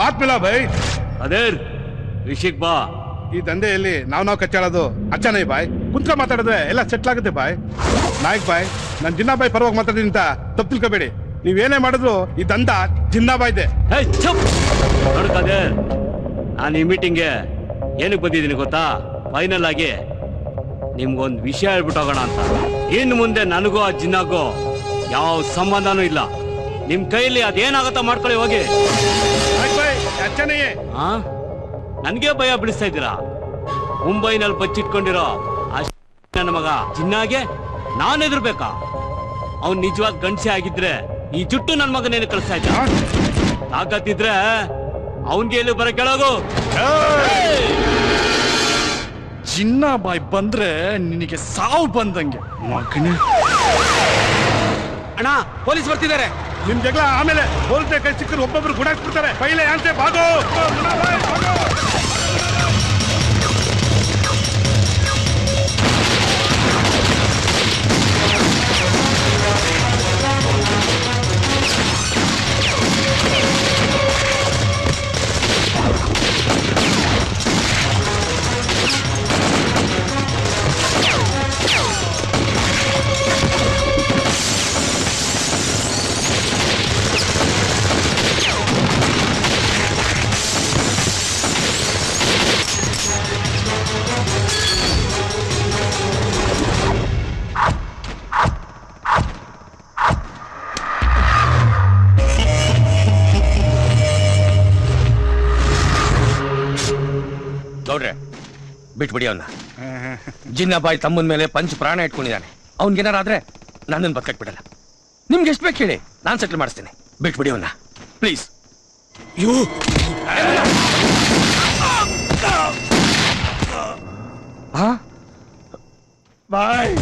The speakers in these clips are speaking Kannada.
हाथ मिला भाई। ಅದೇರ್ ರಿಷಿಕ್ ಬಾ. ಈ ದಂಧೆಯಲ್ಲಿ ನಾವು ಕಚ್ಚಾಡೋದು ಅಚ್ಚ ನೈ ಬಾಯ್. ಕುಂತ್ಕ ಮಾತಾಡಿದ್ರೆ ಎಲ್ಲ ಸೆಟ್ಲ್ ಆಗುತ್ತೆ ಬಾಯ್. ನಾಯಕ್ ಬಾಯ್, ನಾನು ಜಿನ್ನಾಬಾಯ್ ಪರವಾಗಿ ಮಾತಾಡಿದ್ದೀನಿ ಅಂತ ತಪ್ಪು ತಿಳ್ಕೊಬೇಡಿ. ನೀವೇನೇ ಮಾಡಿದ್ರು ಈ ದಂಧ ಜಿನ್ನಾಬಾಯ್ ಇದೆ. ನೋಡ್ಕದೇರ್, ನಾನು ಈ ಮೀಟಿಂಗ್ಗೆ ಏನಕ್ಕೆ ಬಂದಿದ್ದೀನಿ ಗೊತ್ತಾ? ಫೈನಲ್ ಆಗಿ ನಿಮ್ಗೊಂದು ವಿಷಯ ಹೇಳ್ಬಿಟ್ಟು ಹೋಗೋಣ ಅಂತ. ಇನ್ನು ಮುಂದೆ ನನಗೂ ಆ ಜಿನ್ನಾಗೋ ಯಾವ ಸಂಬಂಧನೂ ಇಲ್ಲ. ನಿಮ್ ಕೈಯಲ್ಲಿ ಅದೇನಾಗತ್ತ ಮಾಡ್ಕೊಳ್ಳಿ ಹೋಗಿ. ನನ್ಗೆ ಭಯ ಬಿಡಿಸ್ತಾ ಇದ್ದೀರಾ? ಮುಂಬೈನಲ್ಲಿ ಬಚ್ಚಿಟ್ಕೊಂಡಿರೋ ನನ್ನ ಮಗ ಜಿನ್ನಾಗೆ ನಾನು ಎದುರ್ಬೇಕಾ? ಅವ್ನ್ ನಿಜವಾದ ಗಂಡಸೆ ಆಗಿದ್ರೆ ಈ ಜುಟ್ಟು ನನ್ ಮಗನೇನು ಕಳಿಸ್ತಾ ಇದ್ದ. ತಾಕತ್ತಿದ್ರೆ ಅವನ್ಗೆ ಎಲ್ಲಿ ಬರ ಕೆಳಗು. ಜಿನ್ನಾಬಾಯ್ ಬಂದ್ರೆ ನಿನಗೆ ಸಾವು ಬಂದಂಗೆ ಮಗನೇ. ಅಣ್ಣ, ಪೊಲೀಸ್ ಬರ್ತಿದ್ದಾರೆ. ನಿಮ್ ಜಗಳ ಆಮೇಲೆ ಹೋಲ್ತೆ ಕೈ ಸಿಕ್ಕರು ಒಬ್ಬೊಬ್ರು ಗುಡಾಕ್ಬಿಡ್ತಾರೆ. ಪೈಲೆ ಅಂತೆ ಬಾಗೋ. ಗೌಡ್ರೆ, ಬಿಟ್ಬಿಡಿ ಅವನ್ನ. ಜಿನ್ನಾಬಾಯ್ ತಮ್ಮನ ಮೇಲೆ ಪಂಚ್ ಪ್ರಾಣ ಇಟ್ಕೊಂಡಿದ್ದಾನೆ. ಅವನ್ಗೇನಾರಾದ್ರೆ ನನ್ನನ್ನು ಬದುಕಕ್ ಬಿಡಲ್ಲ. ನಿಮ್ಗೆ ಎಷ್ಟು ಬೇಕು ಹೇಳಿ, ನಾನು ಸೆಟ್ಲ್ ಮಾಡಿಸ್ತೀನಿ. ಬಿಟ್ಬಿಡಿ ಅವನ್ನ ಪ್ಲೀಸ್. ಬಾಯ್,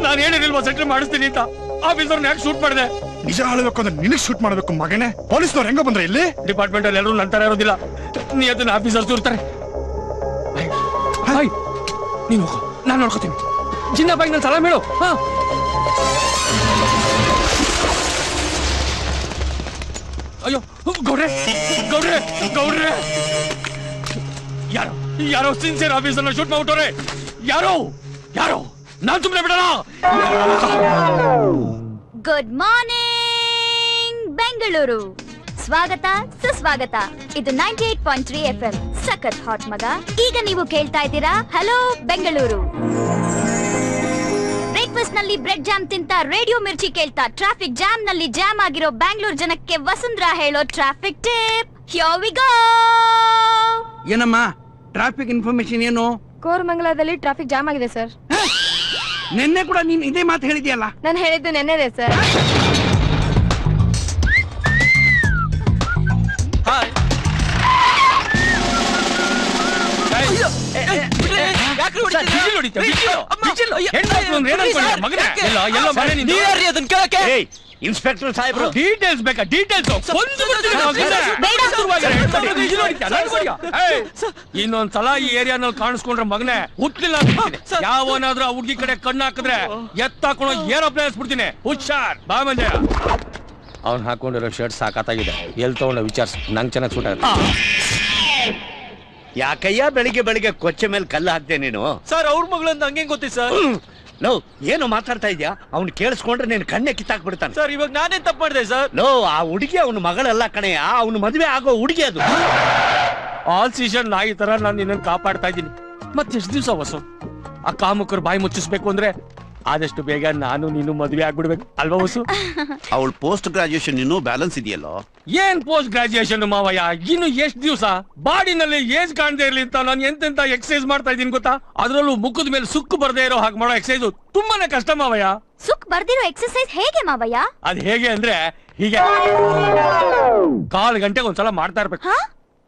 ನಾನು ಹೇಳಿರ್ಲಿಲ್ವಾ ಸೆಟ್ಲ್ ಮಾಡಿಸ್ತೀನಿ ಅಂತ? ಆಫೀಸರ್ನ ಯಾಕೆ ಶೂಟ್ ಮಾಡಿದೆ? ನಿಜ ಹೇಳಬೇಕು ಅಂದ್ರೆ ನಿನಗೆ ಶೂಟ್ ಮಾಡಬೇಕು ಮಗನೇ. ಪೊಲೀಸ್ನವ್ರು ಹೆಂಗ ಬಂದ್ರೆ ಇಲ್ಲಿ? ಡಿಪಾರ್ಟ್ಮೆಂಟ್ ಅಲ್ಲಿ ಎಲ್ಲರೂ ನಂತರ ಇರೋದಿಲ್ಲ. ನೀ ಅದನ್ನ ಆಫೀಸರ್ಸ್ ಇರ್ತಾರೆ. ನೀನು ಹೋಗು, ನಾನು ನೋಡ್ಕೋತೀನಿ. ಜಿನ್ನಾಬಾಯ್ ನಾನು ಸಲಾಮ್ ಹೇಳು. ಅಯ್ಯೋ ಗೌಡ್ರೆ, ಗೌಡ್ರೆ, ಗೌಡ್ರೆ, ಯಾರೋ ಯಾರೋ ಸಿನ್ಸಿಯರ್ ಆಫೀಸರ್ನ ಶೂಟ್ ಮಾಡ್ಬಿಟ್ಟವ್ರೆ. ಯಾರೋ ಯಾರೋ, ನಾನ್ ಸುಮ್ಮನೆ ಬಿಡೋಣ. Good morning Bengaluru. ಸ್ವಾಗತ ಸುಸ್ವಾಗತ. ಇದು 98.3 FM. ಸಖತ್ ಹಾಟ್ ಮಗ. ಈಗ ನೀವು ಕೇಳ್ತಾ ಇದ್ದೀರಾ ಹಲೋ ಬೆಂಗಳೂರು. ಬ್ರೇಕ್ಫಾಸ್ಟ್ ನಲ್ಲಿ ಬ್ರೆಡ್ ಜಾಮ್ ತಿಂತ ರೇಡಿಯೋ ಮಿರ್ಚಿ ಕೇಳ್ತಾ ಟ್ರಾಫಿಕ್ ಜಾಮ್ ನಲ್ಲಿ ಜಾಮ್ ಆಗಿರೋ ಬ್ಯಾಂಗ್ಳೂರ್ ಜನಕ್ಕೆ ವಸುಂಧರಾ ಹೇಳೋ traffic tip. Here we go. ಏನಮ್ಮ ಟ್ರಾಫಿಕ್ ಇನ್ಫಾರ್ಮೇಶನ್ ಏನು? ಕೋರಮಂಗಲದಲ್ಲಿ ಟ್ರಾಫಿಕ್ ಜಾಮ್ ಆಗಿದೆ ಸರ್. ನಿನ್ನೆ ಕೂಡ ನೀನ್ ಇದೇ ಮಾತು ಹೇಳಿದ್ಯಲ್ಲ? ನಾನು ಹೇಳಿದ್ದು ನೆನ್ನೆದೆ ಸರ್. ಇನ್ಸ್ಪೆಕ್ಟರ್ ಸಾಹೇಬ್ರು ಡೀಟೇಲ್ಸ್ ಬೇಕಾ? ಡೀಟೇಲ್ಸ್ ಇನ್ನೊಂದ್ಸಲ ಈ ಏರಿಯಾನಲ್ಲಿ ಕಾಣಿಸ್ಕೊಂಡ್ರೆ ಮಗನೇ ಹುಟ್ಲಿಲ್ಲ. ಯಾವನಾದ್ರೂ ಆ ಹುಡುಗಿ ಕಡೆ ಕಣ್ಣು ಹಾಕಿದ್ರೆ ಎತ್ತಾಕೊಂಡು ಏರೋಪ್ಲೇನ್ ಬಿಡ್ತೀನಿ. ಹುಷಾರ್ ಬಾ ಮಂಜ. ಅವ್ನು ಹಾಕೊಂಡಿರೋ ಶರ್ಟ್ ಸಾಕಾಗಿದೆ. ಎಲ್ಲಿ ತಗೊಂಡ ವಿಚಾರಿಸ್, ನಂಗೆ ಚೆನ್ನಾಗಿ ಸೂಟ್ ಆಗುತ್ತೆ. ಯಾಕಯ್ಯ ಬೆಳಿಗ್ಗೆ ಬೆಳಿಗ್ಗೆ ಕೊಚ್ಚೆ ಮೇಲೆ ಕಲ್ಲು ಹಾಕ್ದೆ ನೀನು? ಸರ್, ಅವ್ರ ಮಗಳು ಅಂತ ಹಂಗೆ ಗೊತ್ತಿ ಸರ್. ಲೋ, ಏನು ಮಾತಾಡ್ತಾ ಇದ್ಯಾ? ಅವ್ನು ಕೇಳಿಸ್ಕೊಂಡ್ರೆ ನೀನು ಕಣ್ಣೆ ಕಿತ್ತಾಕ್ಬಿಡ್ತಾನೆ. ಸರ್, ಇವಾಗ ನಾನೇ ತಪ್ಪು ಮಾಡಿದೆ ಸರ್. ಲೋ, ಆ ಹುಡುಗಿ ಅವನ ಮಗಳೆಲ್ಲ ಕಣೆಯ. ಅವನು ಮದುವೆ ಆಗೋ ಹುಡುಗಿ ಅದು. ಆಲ್ ಸೀಸನ್ ನಾಯಿ ತರ ನಾನು ನಿನ್ನನ್ನು ಕಾಪಾಡ್ತಾ ಇದ್ದೀನಿ. ಮತ್ತೆಷ್ಟು ದಿವಸ ವಸು? ಆ ಕಾಮುಕರು ಬಾಯಿ ಮುಚ್ಚಿಸ್ಬೇಕು ಅಂದ್ರೆ ಆದಷ್ಟು ಬೇಗ ನಾನು ನೀನು ಮದುವೆ ಆಗ್ಬಿಡ್ಬೇಕು ಅಲ್ವಾ ವಸು? ಅವಳ ಪೋಸ್ಟ್ ಗ್ರಾಜುಯೇಷನ್ ಇನ್ನೂ ಬ್ಯಾಲೆನ್ಸ್ ಇದೆಯಲ್ಲೋ? ಏನ್ ಪೋಸ್ಟ್ ಗ್ರಾಜುಯೇಷನ್ ಮಾವಯ್ಯ, ಇನ್ನು ಎಷ್ಟು ದಿವಸ? ಬಾಡಿನಲ್ಲಿ ಏಜ್ ಕಾಣದೇ ಇರ್ಲಿ ಅಂತ ನಾನು ಎಂತೆಂತ ಎಕ್ಸರ್ಸೈಸ್ ಮಾಡ್ತಾ ಇದ್ದೀನಿ ಗೊತ್ತಾ? ಅದ್ರಲ್ಲೂ ಮುಖದ ಮೇಲೆ ಸುಕ್ಕು ಬರ್ದೇ ಇರೋ ಹಾಗೆ ಮಾಡೋ ಎಕ್ಸರ್ಸೈಸ್ ತುಂಬಾನೇ ಕಷ್ಟ ಮಾವಯ್ಯ. ಸುಕ್ ಬರ್ದಿರೋ ಎಕ್ಸರ್ಸೈಸ್ ಹೇಗೆ ಮಾವಯ್ಯ? ಅದ್ ಹೇಗೆ ಅಂದ್ರೆ ಹೀಗೆ ಕಾಲ್ ಗಂಟೆಗೆ ಒಂದ್ಸಲ ಮಾಡ್ತಾ ಇರ್ಬೇಕು.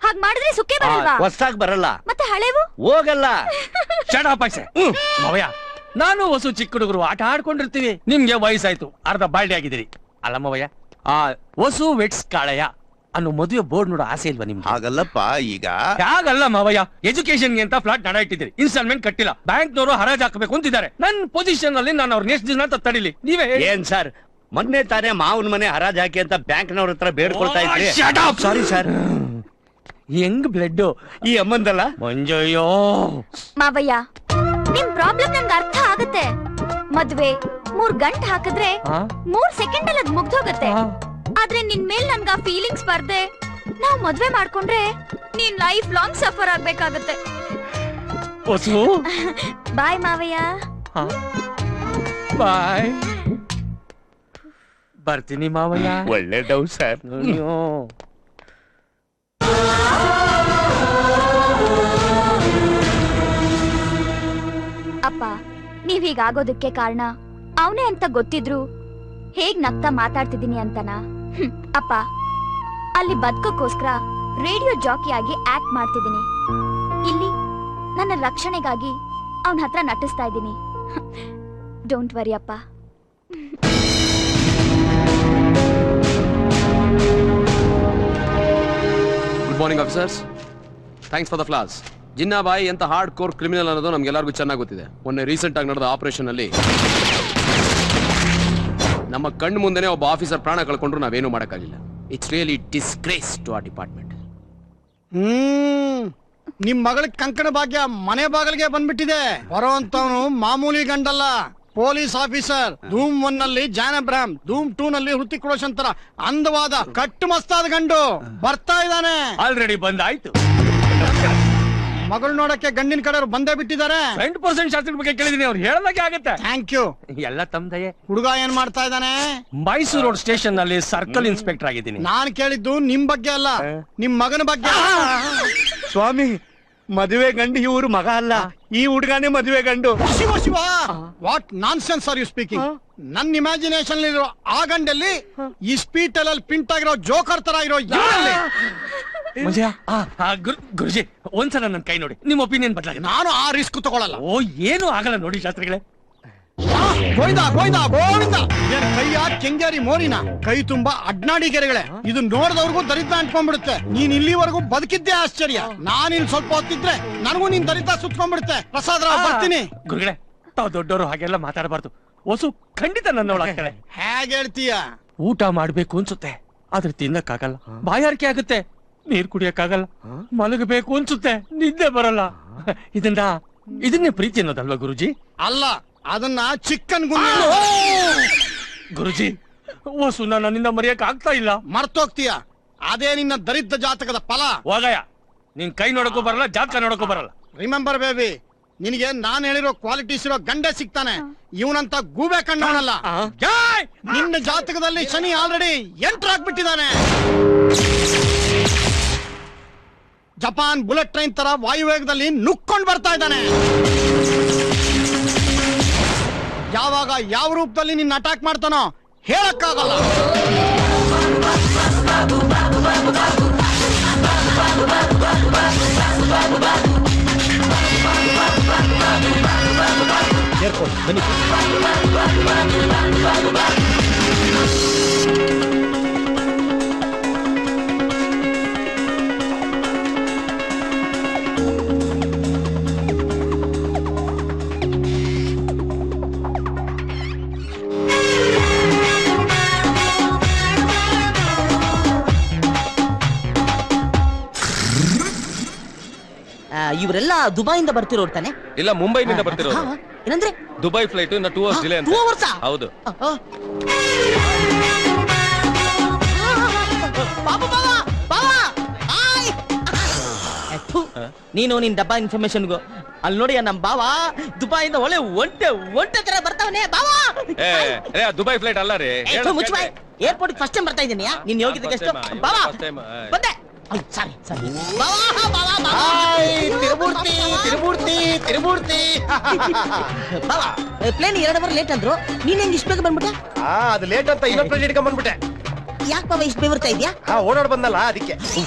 ಹಾಗ್ ಮಾಡಿದ್ರೆ ಸುಕ್ಕೆ ಬರಲ್ವಾ? ಹೊಸ್ದಾಗ್ ಬರಲ್ಲ. ಮತ್ತೆ ಹಳೆವು ಹೋಗಲ್ಲ. ಮಾವಯ್ಯ, ನಾನು ಹೊಸ ಚಿಕ್ಕ ಹುಡುಗರು ಆಟ ಆಡ್ಕೊಂಡಿರ್ತೀವಿ. ನಿಮ್ಗೆ ವಯಸ್ಸಾಯ್ತು, ಅರ್ಧ ಬಾಲ್ಡಿ ಆಗಿದ್ದೀರಿ ಅಲ್ಲ ಮಾವಯ್ಯ? ಆ ಹೊಸು ವೆಟ್ಸ್ ಕಾಳಯ್ಯ ಅನ್ನೋ ಮದುವೆ ಬೋರ್ಡ್ ನೋಡೋ ಆಸೆ ಇಲ್ವಾ ನಿಮ್ಗೆ? ಹಾಗಲ್ಲಪ್ಪ. ಈಗ ಹಾಗಲ್ಲ ಮಾವಯ್ಯ, ಎಜುಕೇಶನ್ಗೆ ಅಂತ ಫ್ಲಾಟ್ ನಡ ಇಟ್ಟಿದ್ದೀರಿ, ಇನ್ಸ್ಟಾಲ್ಮೆಂಟ್ ಕಟ್ಟಿಲ್ಲ, ಬ್ಯಾಂಕ್ನವರು ಹರಾಜ್ ಹಾಕಬೇಕು ಅಂತಿದ್ದಾರೆ. ನನ್ನ ಪೊಸಿಷನ್ ಅಲ್ಲಿ ನಾನು ಅವ್ರ ನೆಕ್ಸ್ಟ್ ದಿನ ತಡಿಲಿ. ನೀವೇ ಏನ್ ಸರ್, ಮೊನ್ನೆ ತಾನೇ ಮಾವನ ಮನೆ ಹರಾಜ್ ಹಾಕಿ ಅಂತ ಬ್ಯಾಂಕ್ನವ್ರ ಹತ್ರ ಬೇಡ್ಕೊಳ್ತಾ ಇದ್ರಿ. Shut up! Sorry sir. ಹೆಂಗ್ ಬ್ಲಡ್ ಈ ಅಮ್ಮಂದಲ್ಲ ಮಂಜಯ್ಯೋ. ಮಾವಯ್ಯ ನಿಮ್ ಪ್ರಾಬ್ಲಮ್ ನನ್ಗೆ ಅರ್ಥ ಆಗತ್ತೆ. ಮದ್ವೆ 3 ಗಂಟೆ ಹಾಕಿದ್ರೆ 3 ಸೆಕೆಂಡ್ ಅಲ್ಲಿ ಅದ್ ಮುಗ್ದೋಗತ್ತೆ. ಆದ್ರೆ ನಿನ್ ಮೇಲ್ ನನ್ಗ ಫೀಲಿಂಗ್ಸ್ ಬರ್ದೆ ನಾವ್ ಮದ್ವೆ ಮಾಡ್ಕೊಂಡ್ರೆ ನೀನ್ ಲೈಫ್ ಲಾಂಗ್ ಸಫರ್ ಆಗ್ಬೇಕಾಗತ್ತೆ. ಬಾಯ್ ಮಾವಯ್ಯ. ಬಾಯ್. ಬರ್ತೀನಿ ಮಾವಯ್ಯ. ಒಳ್ಳೆ ಡೌಟ್ ಸರ್. ಅಪ್ಪ ನೀವ್ ಹೀಗಾಗೋದಕ್ಕೆ ಕಾರಣ ಅವನೇ ಅಂತ ಗೊತ್ತಿದ್ರು ಹೇಗ್ ನಗ್ತಾ ಮಾತಾಡ್ತಿದ್ದೀನಿ ಅಂತನಾ? ಅಪ್ಪ ಅಲ್ಲಿ ಬದುಕೋಕ್ಕೋಸ್ಕರ ರೇಡಿಯೋ ಜಾಕಿ ಆಗಿ ಆಕ್ಟ್ ಮಾಡ್ತಿದ್ದೀನಿ. ಇಲ್ಲಿ ನನ್ನ ರಕ್ಷಣೆಗಾಗಿ ಅವನ ಹತ್ರ ನಟಿಸ್ತಾ ಇದ್ದೀನಿ. ಡೋಂಟ್ ವರಿ ಅಪ್ಪ. Good morning officers. Thanks for the flowers. Jinnabai ಅಂತ ಹಾರ್ಡ್ ಕೋರ್ ಕ್ರಿಮಿನಲ್ ಅನ್ನೋದು ನಮ್ಗೆಲ್ಲರಿಗೂ ಚೆನ್ನಾಗಿ ಗೊತ್ತಿದೆ. ಮೊನ್ನೆ ರೀಸೆಂಟ್ ಆಗಿ ನಡೆದ ಆಪರೇಷನ್ ಅಲ್ಲಿ ನಮ್ಮ ಕಣ್ಣು ಮುಂದೆನೆ ಒಬ್ಬ ಆಫೀಸರ್ ಪ್ರಾಣ ಕಳ್ಕೊಂಡ್ರು ನಾವೇನು ಮಾಡಕ್ಕಾಗಿಲ್ಲ. It's really disgrace to our department. ನಿಮ್ ಮಗಳ ಕಂಕಣ ಭಾಗ್ಯ ಮನೆ ಬಾಗಿಲಿಗೆ ಬಂದ್ಬಿಟ್ಟಿದೆ. ಬರೋಂತವನು ಮಾಮೂಲಿ ಗಂಡಲ್ಲ, ಪೊಲೀಸ್ ಆಫೀಸರ್. ಧೂಮ್ 1 ನಲ್ಲಿ ಜಾನ್ ಅಬ್ರಾಹಂ, ಧೂಮ್ 2 ನಲ್ಲಿ ಹೃತಿಕ್ ರೋಷನ್ ತರ ಅಂದವಾದ ಕಟ್ಟು ಮಸ್ತಾದ ಗಂಡು ಬರ್ತಾ ಇದ್ದಾನೆ. ಆಲ್ರೆಡಿ ಬಂದಾಯ್ತು. ಮಗಳು ನೋಡಕ್ಕೆ ಗಂಡಿನ ಕಡೆಯವರು ಬಂದೇ ಬಿಟ್ಟಿದ್ದಾರೆ. 20% ಶಾಸ್ತ್ರದ ಬಗ್ಗೆ ಕೇಳಿದೀನಿ, ಅವ್ರು ಹೇಳದಾಗೆ ಆಗತ್ತೆ. Thank you. ಎಲ್ಲ ತಮ್ದಯೇ. ಹುಡುಗ ಏನ್ ಮಾಡ್ತಾ ಇದ್ದಾನೆ? ಮೈಸೂರು ರೋಡ್ ಸ್ಟೇಷನ್ ನಲ್ಲಿ ಸರ್ಕಲ್ ಇನ್ಸ್ಪೆಕ್ಟರ್ ಆಗಿದ್ದೀನಿ. ನಾನ್ ಕೇಳಿದ್ದು ನಿಮ್ ಬಗ್ಗೆ ಅಲ್ಲ, ನಿಮ್ ಮಗನ ಬಗ್ಗೆ. ಸ್ವಾಮಿ, ಮದುವೆ ಗಂಡು ಇವ್ರು ಮಗ ಅಲ್ಲ, ಈ ಹುಡುಗನೇ ಮದುವೆ ಗಂಡು. Shiva Shiva, what nonsense are you speaking? ನನ್ನ ಇಮ್ಯಾಜಿನೇಷನ್ ಇರೋ ಆ ಗಂಡಲ್ಲಿ ಈ ಸ್ಪೀಟಲ್ ಅಲ್ಲಿ ಪಿಂಟ್ ಆಗಿರೋ ಜೋಕರ್ ತರ ಇರೋ ಗುರುಜಿ ಒಂದ್ಸಲ ನನ್ ಕೈ ನೋಡಿ, ನಿಮ್ ಒಪಿನಿಯನ್ ಬದಲಾಗಿ. ನಾನು ಆ ರಿಸ್ಕ್ ತಗೊಳಲ್ಲ. ಓ, ಏನು ಆಗಲ್ಲ ನೋಡಿ ಶಾಸ್ತ್ರಿಗಳೇ. ಗೋವಿಂದ ಗೋವಿಂದ ಗೋವಿಂದ. ಏನ್ ಕೈಯ ಕೆಂಗೇರಿ ಮೋರಿನ ಕೈ ತುಂಬಾ ಅಡ್ನಾಡಿ ಗೆರೆಗಳೇ. ಇದು ನೋಡಿದವ್ರಿಗೂ ದರಿದ್ರ ಅಂಟ್ಕೊಂಡ್ಬಿಡುತ್ತೆ. ನೀನ್ ಇಲ್ಲಿವರೆಗೂ ಬದುಕಿದ್ದೆ ಆಶ್ಚರ್ಯ. ನಾನ್ ಇಲ್ಲಿ ಸ್ವಲ್ಪ ಹೊತ್ತಿದ್ರೆ ನನಗೂ ನೀನ್ ದರಿದ್ರ ಸುತ್ಕೊಂಡ್ಬಿಡುತ್ತೆ. ಪ್ರಸಾದರಾವ್ ಬರ್ತೀನಿ. ಗುರುಗಳೇ, ತಾವ್ ದೊಡ್ಡವರು ಹಾಗೆಲ್ಲ ಮಾತಾಡಬಾರ್ದು. ಹೊಸು ಖಂಡಿತ ನನ್ನ ಒಳಗ್ತಾಳೆ. ಹೇಗೆ ಹೇಳ್ತೀಯ? ಊಟ ಮಾಡ್ಬೇಕು ಅನ್ಸುತ್ತೆ, ಆದ್ರೆ ತಿನ್ನಕ್ಕಾಗಲ್ಲ. ಬಾಯಾರಿಕೆ ಆಗುತ್ತೆ, ನೀರ್ ಕುಡಿಯಕ್ಕಾಗಲ್ಲ. ಮಲಗಬೇಕು ಅನ್ಸುತ್ತೆ, ನಿದ್ದೆ ಬರಲ್ಲ. ಇದನ್ನೇ ಪ್ರೀತಿ ಅನ್ನೋದಲ್ವಾ ಗುರುಜಿ? ಅಲ್ಲ, ಅದನ್ನ ಚಿಕ್ಕನ್ ಗುಂಡಿ. ಗುರುಜಿ, ಹೊಸುನ ನನ್ನಿಂದ ಮರೆಯಕ್ ಆಗ್ತಾ ಇಲ್ಲ. ಮರ್ತೋಗ್ತೀಯ, ಅದೇ ನಿನ್ನ ದರಿದ್ರ ಜಾತಕದ ಫಲ. ಹೋಗಯ್ಯ, ನಿನ್ ಕೈ ನೋಡಕ್ಕೂ ಬರಲ್ಲ, ಜಾತಕ ನೋಡಕ್ಕೂ ಬರಲ್ಲ. ರಿಮೆಂಬರ್ ಬೇಬಿ, ನಿನಗೆ ನಾನ್ ಹೇಳಿರೋ ಕ್ವಾಲಿಟೀಸ್ ಇರೋ ಗಂಡೆ ಸಿಗ್ತಾನೆ. ಇವನಂತ ಗೂಬೆ ಕಂಡವನಲ್ಲ. ನಿನ್ನ ಜಾತಕದಲ್ಲಿ ಶನಿ ಆಲ್ರೆಡಿ ಎಂಟರ್ ಆಗ್ಬಿಟ್ಟಿದ್ದಾನೆ. ಜಪಾನ್ ಬುಲೆಟ್ ಟ್ರೈನ್ ತರ ವಾಯುವೇಗದಲ್ಲಿ ನುಕ್ಕೊಂಡು ಬರ್ತಾ ಇದ್ದಾನೆ. ಯಾವಾಗ ಯಾವ ರೂಪದಲ್ಲಿ ನಿನ್ನ ಅಟ್ಯಾಕ್ ಮಾಡ್ತಾನೋ ಹೇಳಕ್ಕಾಗಲ್ಲ. ಬನ್ನಿ. ಇವರೆಲ್ಲ ದುಬೈಯಿಂದ ಬರ್ತಿರೋರು ತಾನೆ? ಇಲ್ಲ, ಮುಂಬೈನಿಂದ ಬರ್ತಿರೋದು. ಏನಂದ್ರೆ ದುಬೈ ಫ್ಲೈಟ್ ಇನ್ನ 2 ಅವರ್ಸ್ ಡಿಲೇ ಅಂತ. 2 ಅವರ್ಸ್? ಹೌದು. ನೀನು ನಿನ್ ಡಬ್ಬಾ ಇನ್ಫಾರ್ಮೇಶನ್ಗು ಅಲ್ಲಿ ನೋಡಿ, ನಮ್ ಬಾವ ದುಬೈಯಿಂದ ಒಳ್ಳೆ ಒಂಟೆ ತರ ಬರ್ತಾವನೆ. ಬಾವಾ, ದುಬೈ ಫ್ಲೈಟ್ ಅಲ್ಲ ರೀ. ಮುಚ್ಚಬಾಯ್. ಏರ್ಪೋರ್ಟ್ ಫಸ್ಟ್ ಟೈಮ್ ಬರ್ತಾ ಇದೀನಿ. ನೀನ್ ಯೋಗಿದ್ದಕ್ಕೆ ಎಷ್ಟು? ಬಾವಾ ಬಂದೆ. ಪ್ಲೇನ್ 2 ಅವರ್ ಲೇಟ್ ಅಂದ್ರು, ನೀನ್ ಹೆಂಗ್ ಇಷ್ಟ ಬೇಗ ಬಂದ್ಬಿಟ್ಟೆ? ಅದು ಲೇಟ್ ಅಂತ ಇನ್ನೊಂದು ಪ್ಲೇನ್ ಇಟ್ಕೊಂಡ್ ಬಂದ್ಬಿಟ್ಟೆ. ಯಾಕೆ ಬಾಬಾ ಇಷ್ಟ ಬೇಗ ಬರ್ತಾ ಇದ್ಯಾ? ಓಡಾಡ್ ಬಂದಲ್ಲ ಅದಕ್ಕೆ.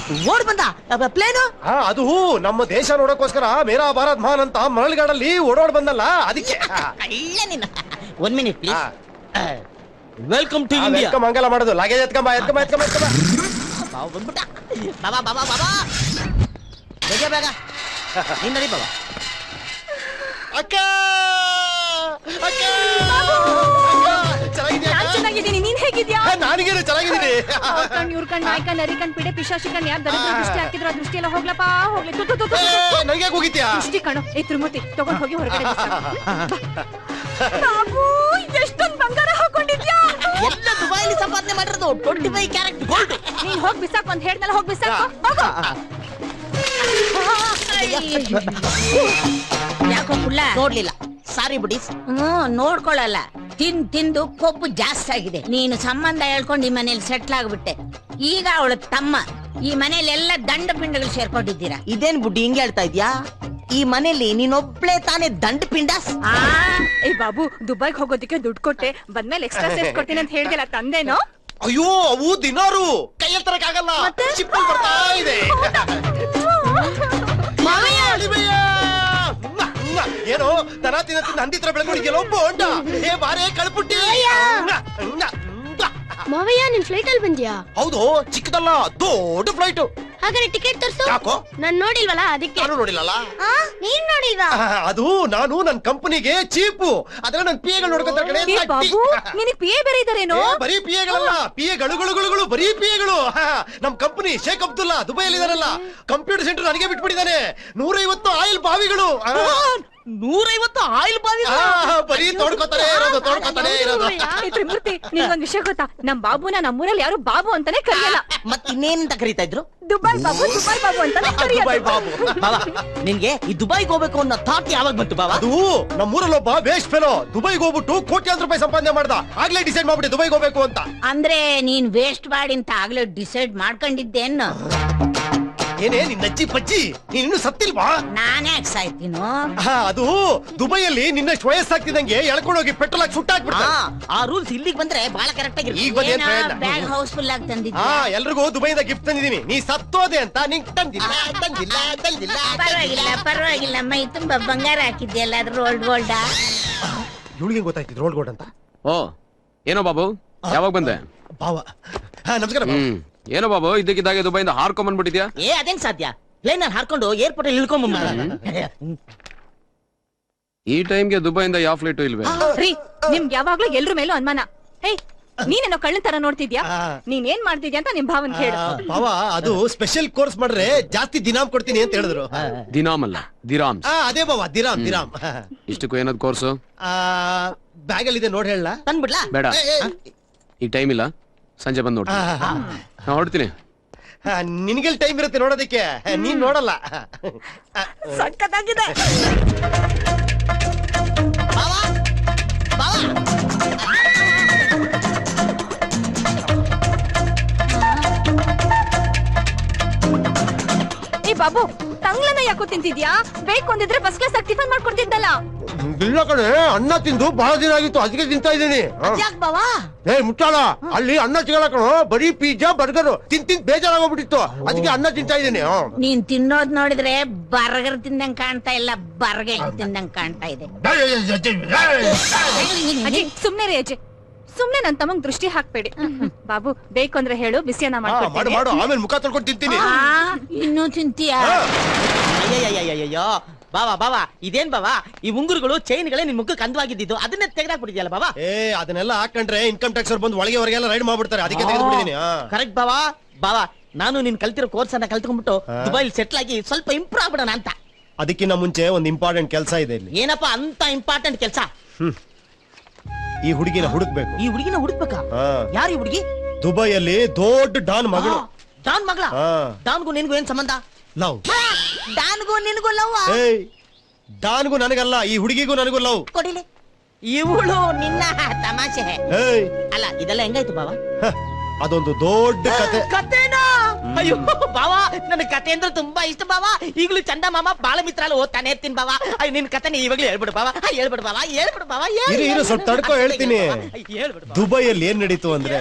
ಓಡ್ ಬಂದ ಪ್ಲೇನು? ಅದು ನಮ್ಮ ದೇಶ ನೋಡೋಕೋಸ್ಕರ ಮೇರಾ ಭಾರತ್ ಮಹಾನ್ ಅಂತ ಮರಳುಗಾಡಲ್ಲಿ ಓಡಾಡ್ ಬಂದಲ್ಲ ಅದಕ್ಕೆ. ಇಲ್ಲ ನಿನ್ನ 1 minute please. Welcome to India. ಮಂಗಲ ಮಾಡೋದು ಲಗೇಜ್ ಎತ್ಕೊಂಬ. ಬಾವ ಬಂದ್ಬಿಟ್ಟ. ಬಾಬಾ ಬೇಗ ಬೇಗ ನೀನ್ ನಡಿ ಬಾಬಾ. ಚೆನ್ನಾಗಿದ್ದೀನಿ, ನೀನ್ ಹೇಗಿದ್ಯಾ? ನಾನಿಗೇನು ಚೆನ್ನಾಗಿದ್ದೀನಿ. ಕಣ್ ಇವ್ರ ಕಣ್ ನಾಯ್ಕ ನರಿ ಕಣ್ ಪಿಡೆ ಪಿಶಾಚಿ ಕಣ್ ಯಾರು ದರಿದ್ರ ದೃಷ್ಟಿ ಹಾಕಿದ್ರು ಆ ದೃಷ್ಟಿ ಎಲ್ಲ ಹೋಗ್ಲಪ್ಪ ಹೋಗ್ಲಿ. ನನಗೆ ಹೋಗಿದ್ಯಾ? ದೃಷ್ಟಿ ಕಣೋ. ತ್ರಿಮೂರ್ತಿ ತಗೊಂಡ್ ಹೋಗಿ ಹೊರಗಡೆ ಬಾಬು ಎಷ್ಟೊಂದ್ ಬಂಗಾರ ಹಾಕೊಂಡಿದ್ಯಾ? ಎಲ್ಲ ದುಬೈಲಿ ಸಂಪಾದನೆ ಮಾಡಿರೋದು 25 ಕ್ಯಾರೆಟ್ ಗೋಲ್ಡ್. ನೀನ್ ಹೋಗ್ ಬಿಸಾಕ್ ಒಂದ್ ಹೇಳ್ದಲ್ಲ ಹೋಗ್ ಬಿಸಾಕ್ ಯಾಕೋ ಕುಳ್ಳ ನೋಡ್ಲಿಲ್ಲ. ಸಾರಿ ಬಿಡಿಸ್. ನೋಡ್ಕೊಳ್ಳಲ್ಲ. ತಿಂದು ಕೊಬ್ಬು ಜಾಸ್ತಿ ಆಗಿದೆ. ನೀನು ಸಂಬಂಧ ಹೇಳ್ಕೊಂಡು ಈ ಮನೇಲಿ ಸೆಟ್ಲ್ ಆಗ್ಬಿಟ್ಟೆ. ಈಗ ಅವಳ ತಮ್ಮ ಈ ಮನೇಲಿ ಎಲ್ಲ ದಂಡ ಪಿಂಡಗಳು ಸೇರ್ಕೊಂಡಿದ್ದೀರಾ. ಇದೇನ್ ಬುಡ್ಡಿ ಹಿಂಗೆ ಹೇಳ್ತಾ ಇದ್ಯಾ? ಈ ಮನೇಲಿ ನೀನೊಬ್ಳೆ ತಾನೇ ದಂಡ ಪಿಂಡ. ಏ ಬಾಬು, ದುಬೈಗ್ ಹೋಗೋದಕ್ಕೆ ದುಡ್ಡು ಕೊಟ್ಟೆ, ಬಂದ್ಮೇಲೆ ಎಕ್ಸ್ಟ್ರಾ ಸೇರ್ಸ್ ಕೊಡ್ತೀನಿ ಅಂತ ಹೇಳ್ದಿಲ್ಲ, ತಂದೇನೋ? ಅಯ್ಯೋ, ಅವು ದಿನಾರು ಕೈಯಲ್ಲಿ ತರಕ್ಕಾಗಲ್ಲ. ಚಿಪ್ಪಲ್ ಬರ್ತಾ ಇದೆ. ಏನೋ ದನ ತಿನ್ನ ಹಂದಿತ್ರ ಬೆಳ್ಕೊಂಡಿದ್ಯಲ್ಲ ಬೋಂಡ. ಏ ಬಾರೇ ಕಳ್ಪುಟ್ಟಿ. ಮಾವಯ್ಯ, ನಿನ್ ಫ್ಲೈಟ್ ಅಲ್ಲಿ ಬಂದ್ಯಾ? ಹೌದು, ಚಿಕ್ಕದಲ್ಲ, ದೊಡ್ಡ ಫ್ಲೈಟ್. ಹಾಗಾದ್ರೆ ಟಿಕೆಟ್ ತರ್ಸು. ಯಾಕೋ? ನಾನ್ ನೋಡಿಲ್ವಲ್ಲ ಅದಕ್ಕೆ. ನಾನು ನೋಡಿಲ್ಲಲ್ಲ. ನೀನ್ ನೋಡಿಲ್ವಾ? ಅದು ನಾನು ನನ್ ಕಂಪನಿಗೆ ಚೀಪು. ಅದ್ರ ನನ್ ಪಿಎಗಳು ನೋಡ್ಕೊಂತ ಕಡೆ ಬಾಬು, ನಿನಗ್ ಪಿಎ ಬೇರೆ ಇದಾರೇನೋ? ಬರೀ ಪಿಎಗಳಲ್ಲ, ಪಿಎಗಳು ಬರೀ ಪಿಎಗಳು. ನಮ್ ಕಂಪನಿ ಶೇಖ್ ಅಬ್ದುಲ್ಲಾ ದುಬೈಯಲ್ಲಿ ಇದಾರಲ್ಲ, ಕಂಪ್ಯೂಟರ್ ಸೆಂಟರ್ ನನಗೆ ಬಿಟ್ಬಿಟ್ಟಿದ್ದಾನೆ. 150 ಆಯಿಲ್ ಬಾವಿಗಳು. 150 ಆಯಿಲ್ ಬಾವಿ ಬರೀ ತೋಡ್ಕೊತಾನೆ ಇರೋದು. ತ್ರಿಮೂರ್ತಿ, ನಿನ್ಗೊಂದ್ ವಿಷಯ ಗೊತ್ತಾ? ನಮ್ ಬಾಬುನ ನಮ್ಮೂರಲ್ಲಿ ಯಾರು ಬಾಬು ಅಂತಾನೆ ಕರೆಯಲ್ಲ. ಮತ್ ಇನ್ನೇನಂತ ಕರೀತಾ ಇದ್ರು? ದುಬೈ ಬಾಬು ಅಂತಾನೆ ಬಾಬು. ಬಾಬಾ, ನಿನ್ಗೆ ಈ ದುಬೈಗೆ ಹೋಗ್ಬೇಕು ಅನ್ನೋ ಥಾಟ್ ಯಾವಾಗ ಬಂತು ಬಾಬಾ? ಅದು ನಮ್ಮೂರಲ್ಲಿ ಒಬ್ಬ ವೇಸ್ಟ್ ಫೆಲೋ ದುಬೈಗೆ ಹೋಗ್ಬಿಟ್ಟು ಕೋಟ್ಯಾಂತರ ರೂಪಾಯಿ ಸಂಪಾದನೆ ಮಾಡ್ದ. ಆಗ್ಲೇ ಡಿಸೈಡ್ ಮಾಡ್ಬಿಟ್ಟೆ ದುಬೈಗೆ ಹೋಗ್ಬೇಕು ಅಂತ. ಅಂದ್ರೆ ನೀನ್ ವೇಸ್ಟ್ ಮಾಡಿ ಅಂತ ಆಗ್ಲೇ ಡಿಸೈಡ್ ಮಾಡ್ಕೊಂಡಿದ್ದೇನು? ಏನೇ ನಿನ್ನ ಅಜ್ಜಿ ಪಜ್ಜಿ, ನೀನು ಸತ್ತಿಲ್ವಾ? ನಾನೇ ಸಾಯ್ತೀನೋ? ಅದು ದುಬೈಯಲ್ಲಿ ನಿನ್ನ ವಯಸ್ಸಾಗ್ತಿದಂಗೆ ಎಳ್ಕೊಂಡೋಗಿ ಪೆಟ್ರೋಲ್ ಹಾಕಿ ಸುಟ್ಟಾಕ್ಬಿಡ್ತ. ಆ ರೂಲ್ಸ್ ಇಲ್ಲಿಗೆ ಬಂದ್ರೆ ಬಹಳ ಕರೆಕ್ಟ್ ಆಗಿ ಈಗ ಬಂದೇನ್ ಪ್ರಯೋಜನ? ಬ್ಯಾಗ್ ಹೌಸ್ಫುಲ್ ಆಗಿ ತಂದಿದ್ದೆ. ಎಲ್ರಿಗೂ ದುಬೈಯಿಂದ ಗಿಫ್ಟ್ ತಂದಿದ್ದೀನಿ. ನೀ ಸತ್ತೋದೆ ಅಂತ ನಿಂಗೆ ತಂದಿಲ್ಲ. ಪರವಾಗಿಲ್ಲ, ಮೈ ತುಂಬಾ ಬಂಗಾರ ಹಾಕಿದ್ಯಲ್ಲ, ಅದ್ರ ರೋಲ್ಡ್ ಗೋಲ್ಡ. ಇವಳಿಗೆ ಗೊತ್ತಾಯ್ತಿದ್ ರೋಲ್ಡ್ ಗೋಲ್ಡ್ ಅಂತ. ಓ, ಏನೋ ಬಾಬು, ಯಾವಾಗ ಬಂದೆ? ಬಾವ, ನಮಸ್ಕಾರ. ಏನೋ ಬಾಬು, ಇದ್ದಕ್ಕಿದ್ದಾಗೆ ದುಬೈಯಿಂದ ಹಾರ್ಕೊಂಡ್ ಬಂದ್ಬಿಟ್ಟಿದ್ಯಾ? ಅದೇನ್ ಸಾಧ್ಯ? ಪ್ಲೇನ್ ಅಲ್ಲಿ ಹಾರ್ಕೊಂಡು ಏರ್ಪೋರ್ಟ್ ಅಲ್ಲಿ ಇಳ್ಕೊಂಡ್ ಈ ಟೈಮ್ಗೆ ದುಬೈಯಿಂದ ಯಾವ ಫ್ಲೈಟ್ ಇಲ್ವೇ? ರೀ, ನಿಮ್ಗೆ ಯಾವಾಗ್ಲೂ ಎಲ್ರ ಮೇಲೂ ಅನುಮಾನ. ಹೇ, ನೀನೇನೋ ಕಳ್ಳನ ತರ ನೋಡ್ತಿದ್ಯಾ? ನೀನ್ ಏನ್ ಮಾಡ್ತಿದ್ಯಾ ಅಂತ ನಿಮ್ ಭಾವನ್ ಕೇಳು. ಬಾವ, ಅದು ಸ್ಪೆಷಲ್ ಕೋರ್ಸ್ ಮಾಡ್ರೆ ಜಾಸ್ತಿ ದಿನಾಮ್ ಕೊಡ್ತೀನಿ ಅಂತ ಹೇಳಿದ್ರು. ದಿನಾಮ್ ಅಲ್ಲ, ದಿರಾಮ್ಸ್. ಅದೇ ಬಾವ, ದಿರಾಮ್. ಇಷ್ಟಕ್ಕೂ ಏನದ್ ಕೋರ್ಸು? ಬ್ಯಾಗ್ ಅಲ್ಲಿ ಇದೆ, ನೋಡಿ ಹೇಳ. ತಂದ್ಬಿಡ್ಲಾ? ಬೇಡ, ಈ ಟೈಮ್ ಇಲ್ಲ, ಸಂಜೆ ಬಂದು ನೋಡ್ತೀನಿ. ನಾ ಹೊಡ್ತೀನಿ. ನಿನ್ಗೆಲ್ ಟೈಮ್ ಇರುತ್ತೆ ನೋಡೋದಕ್ಕೆ, ನೀನ್ ನೋಡಲ್ಲ. ಸಕ್ಕತ್ತಾಗಿದೆ. ಏ ಬಾಬು, ತಂಗ್ಳನ್ನ ಯಾಕೋ ತಿಂತಿದ್ಯಾ? ಬೇಕು ಅಂದಿದ್ರೆ ಫಸ್ಟ್ ಕ್ಲಾಸ್ ಆಗಿ ಟಿಫನ್ ಮಾಡ್ಕೊಡ್ತಿದ್ದಲ್ಲ. ಇಲ್ಲ ಕಣೆ, ಅನ್ನ ತಿಂದು ಬಹಳ ದಿನ ಆಗಿತ್ತು, ಅದಕ್ಕೆ ತಿಂತಾ ಇದ್ದೀನಿ. ಬಾವಾ, ಮುಟ್ಟಾಳ, ಅಲ್ಲಿ ಅನ್ನ ಸಿಗಲ್ಲ ಕಣೋ, ಬರೀ ಪಿಜ್ಜಾ ಬರ್ಗರ್ ತಿಂದ್ ಬೇಜಾರಾಗೋಗ್ಬಿಟ್ಟಿತ್ತು, ಅದಕ್ಕೆ ಅನ್ನ ತಿಂತಾ ಇದ್ದೀನಿ. ನೀನ್ ತಿನ್ನೋದ್ ನೋಡಿದ್ರೆ ಬರ್ಗರ್ ತಿಂದಂಗ್ ಕಾಣ್ತಾ ಇಲ್ಲ, ಬರ್ಗೆಟ್ ತಿಂದಂಗ್ ಕಾಣ್ತಾ ಇದೆ. ಅಜ್ಜಿ, ಸುಮ್ನೆ ರೀ ಅಜ್ಜಿ, ಸುಮ್ನೆ ನನ್ ತಮ್ಮಂಗ್ ದೃಷ್ಟಿ ಹಾಕ್ಬೇಡಿ. ಬಾಬು, ಬೇಕು ಅಂದ್ರೆ ಹೇಳು, ಬಿಸಿಯನ್ನ ಮಾಡ್ಕೊಡ್ತೀನಿ. ಮಾಡು, ಆಮೇಲೆ ಮುಖ ತೊಳ್ಕೊಂಡು ತಿಂತೀನಿ. ಇನ್ನೂ ತಿಂತೀಯಾ? ಅಯ್ಯಯ್ಯಯ್ಯಯ್ಯೋ, ಬಾವಾ, ಇದೇನ್ ಬಾವಾ, ಈ ಉಂಗುರುಗಳು ಚೈನ್ಗಳೇ ನಿನ್ ಮುಖಕ್ಕೆ ಅಂದವಾಗಿದ್ದು, ಅದನ್ನೇ ತೆಗೆದಾಕ್ಬಿಟ್ಟಿದ್ಯಲ್ಲ ಬಾವಾ. ಅದನ್ನೆಲ್ಲ ಹಾಕೊಂಡ್ರೆ ಇನ್ಕಮ್ ಟ್ಯಾಕ್ಸ್ ಅವ್ರು ಬಂದು ಒಳಗೆಲ್ಲ ರೈಡ್ ಮಾಡ್ಬಿಡ್ತಾರೆ, ಅದಕ್ಕೆ ತೆಗೆದ್ಬಿಟ್ಟಿದ್ದೀನಿ. ಕರೆಕ್ಟ್ ಬಾವಾ, ನಾನು ನೀನ್ ಕಲ್ತಿರೋ ಕೋರ್ಸ್ ಅನ್ನ ಕಲ್ತ್ಕೊಂಡ್ಬಿಟ್ಟು ದುಬೈಲ್ ಸೆಟ್ಲ್ ಆಗಿ ಸ್ವಲ್ಪ ಇಂಪ್ರೂವ್ ಆಗ್ಬಿಡೋಣ ಅಂತ. ಅದಕ್ಕಿಂತ ಮುಂಚೆ ಒಂದು ಇಂಪಾರ್ಟೆಂಟ್ ಕೆಲಸ ಇದೆ ಇಲ್ಲಿ. ಏನಪ್ಪಾ ಅಂತ ಇಂಪಾರ್ಟೆಂಟ್ ಕೆಲಸ? ಈ ಹುಡುಗಿನ ಹುಡುಕ್ಬೇಕು. ಈ ಹುಡುಗಿನ ಹುಡುಕ್ಬೇಕಾ? ಯಾರು ಈ ಹುಡುಗಿ? ದುಬೈಯಲ್ಲಿ ದೊಡ್ಡ ಡಾನ್ ಮಗಳು. ಡಾನ್ ಮಗಳ? ಡಾನ್ಗೂ ನಿನ್ಗೂ ಏನ್ ಸಂಬಂಧ? ಲವ್. ಡಾನ್ಗೂ ನಿನ್ಗೂ ಲವ್? ಡಾನ್ಗೂ ನನಗಲ್ಲ, ಈ ಹುಡುಗಿಗೂ ನನಗೂ ಲವ್. ಕೊಡಿಲಿ. ಇವಳು ನಿನ್ನ ತಮಾಷೆ ಅಲ್ಲ, ಇದೆಲ್ಲ ಹೆಂಗಾಯ್ತು ಬಾವಾ? ಅದೊಂದು ದೊಡ್ಡ ಕತೆನಾ? ಅಯ್ಯೋ ಬಾವಾ, ನನ್ ಕತೆ ಅಂದ್ರೆ ತುಂಬಾ ಇಷ್ಟ ಬಾವಾ. ಈಗಲೂ ಚಂದ ಮಾಮ ಬಾಳ ಮಿತ್ರ ಅಲ್ಲಿ ಓದ್ತಾನೆ ಇರ್ತೀನಿ ಬಾವಾ. ಅಯ್ಯ, ನಿನ್ ಕತೆನ ಇವಾಗ್ಲೂ ಹೇಳ್ಬಿಡು ಬಾವಾ. ಹೇಳ್ಬಿಡು ಬಾವಾ. ಇರು ಸ್ವಲ್ಪ ತಡ್ಕೋ, ಹೇಳ್ತೀನಿ. ದುಬೈಯಲ್ಲಿ ಏನ್ ನಡೀತು ಅಂದ್ರೆ